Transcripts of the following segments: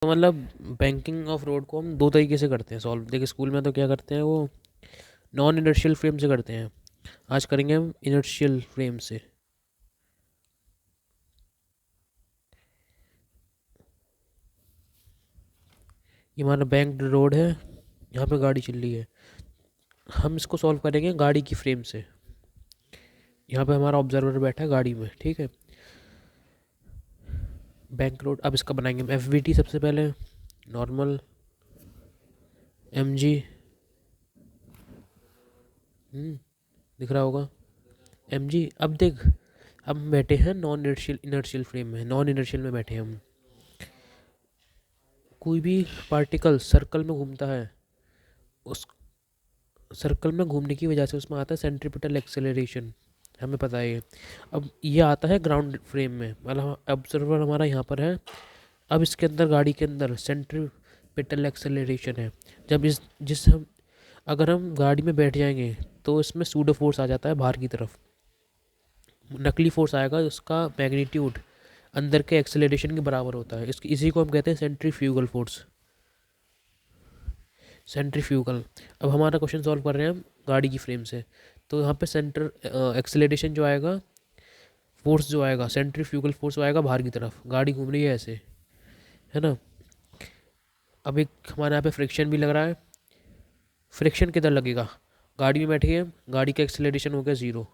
तो मतलब banking of road को हम दो तरीके से करते हैं सॉल्व। देखिए स्कूल में तो क्या करते हैं वो नॉन इनर्शियल फ्रेम से करते हैं, आज करेंगे हम इनर्शियल फ्रेम से। ये हमारा बैंक रोड है, यहाँ पे गाड़ी चल रही है, हम इसको सॉल्व करेंगे गाड़ी की फ्रेम से। यहाँ पे हमारा ऑब्जर्वर बैठा है गाड़ी में, ठीक है। बैंक रोड, अब इसका बनाएंगे हम एफ सबसे पहले, नॉर्मल एम जी, दिख रहा होगा एम जी। अब देख, अब हम बैठे हैं नॉन इनर्शियल इनर्शियल फ्रेम में, नॉन इनर्शियल में बैठे हैं हम। कोई भी पार्टिकल सर्कल में घूमता है, उस सर्कल में घूमने की वजह से उसमें आता है सेंट्रीपिटल एक्सेलरेशन, हमें पता है ये। अब ये आता है ग्राउंड फ्रेम में, मतलब ऑब्जर्वर हमारा यहाँ पर है। अब इसके अंदर, गाड़ी के अंदर सेंट्रीपिटल एक्सेलरेशन है। जब इस जिस हम अगर हम गाड़ी में बैठ जाएंगे तो इसमें सूडो फोर्स आ जाता है बाहर की तरफ, नकली फोर्स आएगा, उसका मैग्नीट्यूड अंदर के एक्सेलरेशन के बराबर होता है। इसी को हम कहते हैं सेंट्रीफ्यूगल फोर्स, सेंट्रीफ्यूगल। अब हमारा क्वेश्चन सॉल्व कर रहे हैं हम गाड़ी की फ्रेम से, तो यहाँ पे सेंटर एक्सेलरेशन जो आएगा, फोर्स जो आएगा, सेंट्रीफ्यूगल फोर्स आएगा बाहर की तरफ, गाड़ी घूम रही है ऐसे, है ना। अब एक हमारे यहाँ पे फ्रिक्शन भी लग रहा है। फ्रिक्शन किधर लगेगा, गाड़ी में बैठे हैं, गाड़ी का एक्सेलरेशन हो गया ज़ीरो,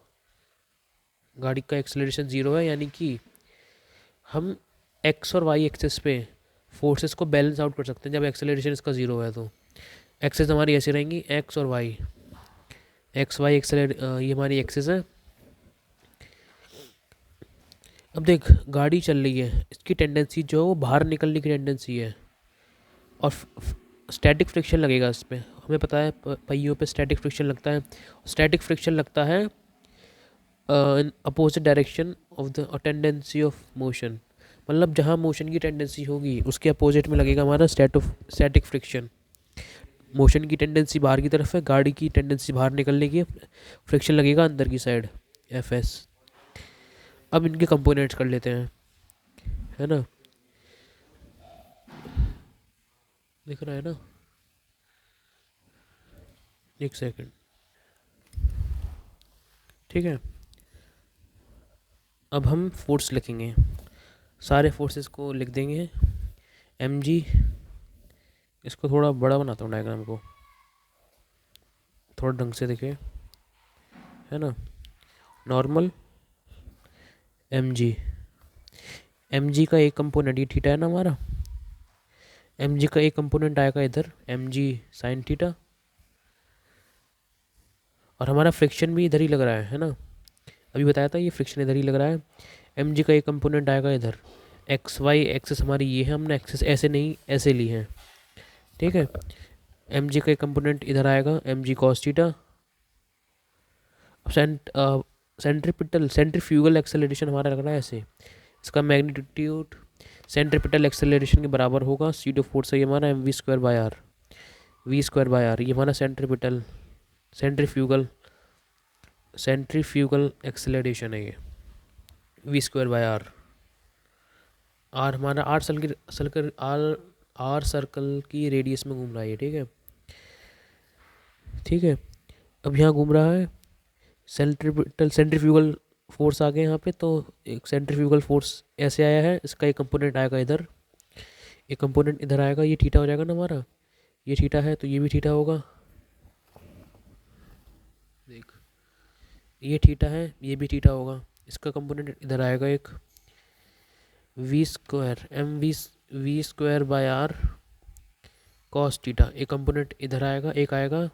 गाड़ी का एक्सेलरेशन ज़ीरो है, यानी कि हम एक्स और वाई एक्सेस पे फोर्सेस को बैलेंस आउट कर सकते हैं जब एक्सेलरेशन इसका ज़ीरो है। तो एक्सेस हमारी ऐसी रहेंगी, एक्स और वाई, एक्स वाई ये हमारी एक्सेस है। अब देख, गाड़ी चल रही है, इसकी टेंडेंसी जो है वो बाहर निकलने की टेंडेंसी है, और स्टैटिक फ्रिक्शन लगेगा इस पर, हमें पता है पहियों पे स्टैटिक फ्रिक्शन लगता है। स्टैटिक फ्रिक्शन लगता है in opposite direction of the tendency of motion, मतलब जहाँ मोशन की टेंडेंसी होगी उसके अपोजिट में लगेगा हमारा स्टैटिक फ्रिक्शन। मोशन की टेंडेंसी बाहर की तरफ है, गाड़ी की टेंडेंसी बाहर निकलने की, फ्रिक्शन लगेगा अंदर की साइड, एफ एस। अब इनके कंपोनेंट्स कर लेते हैं, है ना, दिख रहा है ना, एक सेकंड, ठीक है। अब हम फोर्स लिखेंगे, सारे फोर्सेस को लिख देंगे। एम जी, इसको थोड़ा बड़ा बनाता हूँ डायग्राम को, थोड़ा ढंग से दिखे, है ना। Normal M G, M G का एक कंपोनेंट ये थीटा है ना हमारा, एम जी का एक कंपोनेंट आएगा इधर एम जी साइन थीटा, और हमारा फ्रिक्शन भी इधर ही लग रहा है ना, अभी बताया था ये फ्रिक्शन इधर ही लग रहा है। एम जी का एक कंपोनेंट आएगा इधर, एक्स वाई एक्सेस हमारी ये है, हमने एक्सेस ऐसे नहीं ऐसे ली है, ठीक है। एम जी का एक कंपोनेंट इधर आएगा, M G cos theta. Centripetal centrifugal acceleration हमारा लग रहा है ऐसे, इसका मैग्नीट्यूड सेंट्रीपिटल एक्सेलरेशन के बराबर होगा, सीडो फोर्स है ये हमारा M V square by R, V square by R, ये हमारा सेंट्रीपिटल सेंट्रीफ्यूगल सेंट्रीफ्यूगल एक्सेलरेशन है ये, V square by R. R हमारा R circle R R circle की रेडियस में घूम रहा है ये, ठीक है, ठीक है। अब यहाँ घूम रहा है, सेंट्रीफ्यूगल फोर्स आ गए यहाँ पे, तो एक सेंट्रीफ्यूगल फोर्स ऐसे आया है, इसका एक कंपोनेंट आएगा इधर, एक कंपोनेंट इधर आएगा, ये थीटा हो जाएगा ना हमारा, ये थीटा है तो ये भी थीटा होगा, देख ये थीटा है ये भी थीटा होगा, इसका कंपोनेंट इधर आएगा एक, V square M V square by R cos theta, एक कंपोनेंट इधर आएगा, एक आएगा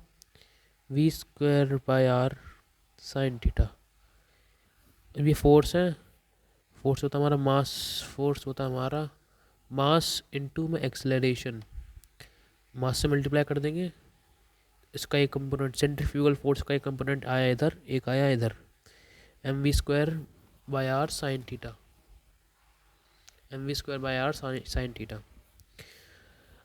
V square by R sine theta. अब ये फोर्स है, फोर्स होता है हमारा मास, फोर्स होता है हमारा मास इनटू में एक्सेलरेशन, मास से मल्टीप्लाई कर देंगे, इसका एक कंपोनेंट सेंट्रीफ्यूगल फोर्स का एक कंपोनेंट आया इधर, एक आया इधर, M V square by R sine theta, M V square by R sine theta.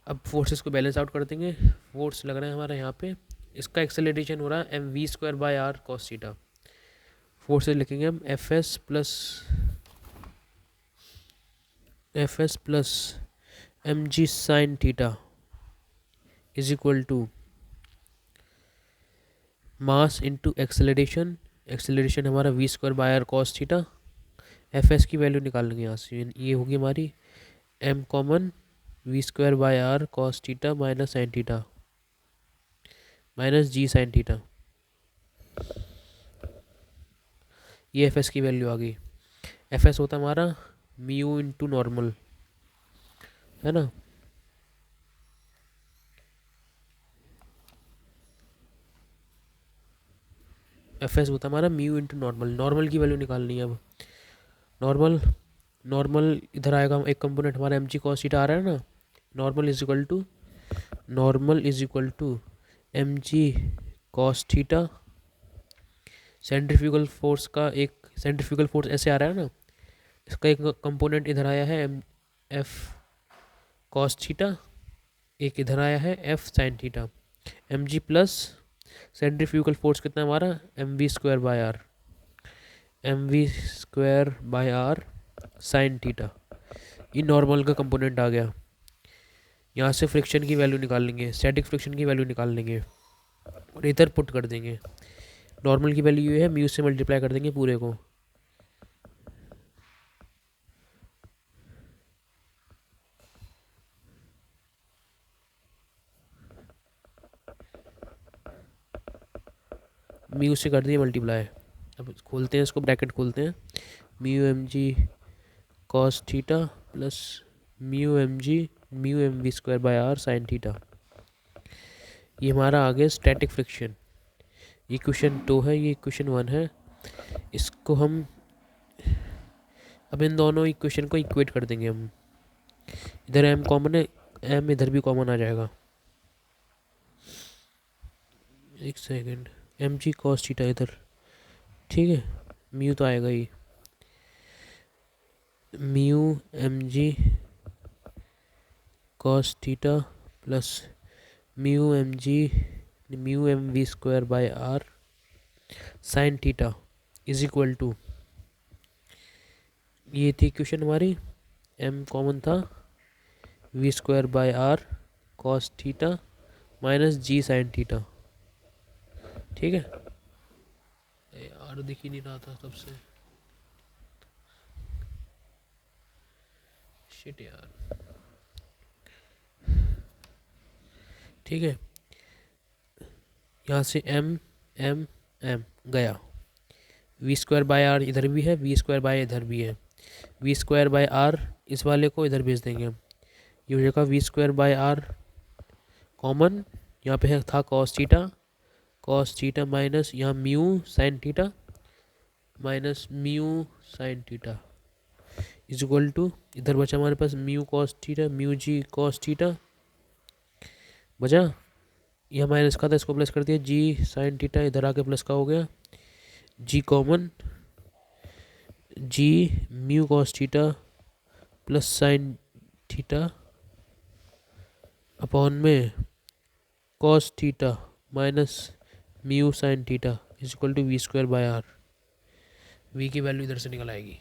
अब फोर्सेस को बैलेंस आउट कर देंगे, फोर्स लग रहा है हमारा यहाँ पे, इसका एक्सेलरेशन हो रहा है M V square by R cos theta, forces लिखेंगे हम F S plus M G sine theta is equal to mass into acceleration, acceleration हमारा V square by R cos theta. F S की value निकाल लेंगे यहाँ से, ये होगी हमारी M common V square by R cos theta minus sine theta minus G sine theta. ये एफ एस की वैल्यू आ गई। एफ एस होता है हमारा म्यू इंटू नॉर्मल, है ना। एफ एस होता है हमारा म्यू इंटू नॉर्मल, नॉर्मल की वैल्यू निकालनी है अब। नॉर्मल नॉर्मल इधर आएगा, एक कंपोनेंट हमारा एम जी कॉस थीटा आ रहा है ना। Normal is equal to M G cos theta, centrifugal force का एक सेंट्रीफ्यूगल फोर्स ऐसे आ रहा है ना, इसका एक कंपोनेंट इधर आया है एम एफ कॉस थीटा, एक इधर आया है F sine theta. M G plus centrifugal force कितना हमारा M V square by R, M V square by R sine theta. ये नॉर्मल का कंपोनेंट आ गया। यहाँ से फ्रिक्शन की वैल्यू निकाल लेंगे, स्टैटिक फ्रिक्शन की वैल्यू निकाल लेंगे और इधर पुट कर देंगे। नॉर्मल की वैल्यू ये है, म्यू से मल्टीप्लाई कर देंगे पूरे को। म्यू से कर दिए मल्टीप्लाई। अब खोलते हैं इसको, ब्रैकेट खोलते हैं, mu M G cos theta plus mu M V square by R sine theta. ये हमारा आ गया स्टैटिक फ्रिक्शन। ये क्वेश्चन 2 है, ये क्वेश्चन 1 है। इसको हम अब इन दोनों इक्वेशन को इक्वेट कर देंगे हम। इधर एम कॉमन है, एम इधर भी कॉमन आ जाएगा। एक second, M G cos theta इधर, ठीक है, म्यू तो आएगा ही, mu M G cos theta plus mu M V square by R sine theta is equal to, ये थी क्वेश्चन हमारी, एम कॉमन था, V square by R cos theta minus G sine theta, ठीक है। यार दिख ही नहीं रहा था तब से, शिट यार, ठीक है। यहाँ से एम एम एम गया, वी स्क्वायर बाय आर इधर भी है, वी स्क्वायर बाय इधर भी है, वी स्क्वायर बाय आर इस वाले को इधर भेज देंगे हम। ये हो जाएगा V square by R common, यहाँ पे है था कॉस थीटा माइनस यहाँ mu sine theta minus mu sine theta is equal to, इधर बचा हमारे पास mu cos theta, mu G cos theta बचा, यह माइनस का था, इसको प्लस कर दिया, जी साइन थीटा इधर आके प्लस का हो गया, G common, G mu cos theta plus sine theta upon में cos theta minus mu sine theta is equal to V square by R. V की वैल्यू इधर से निकल आएगी।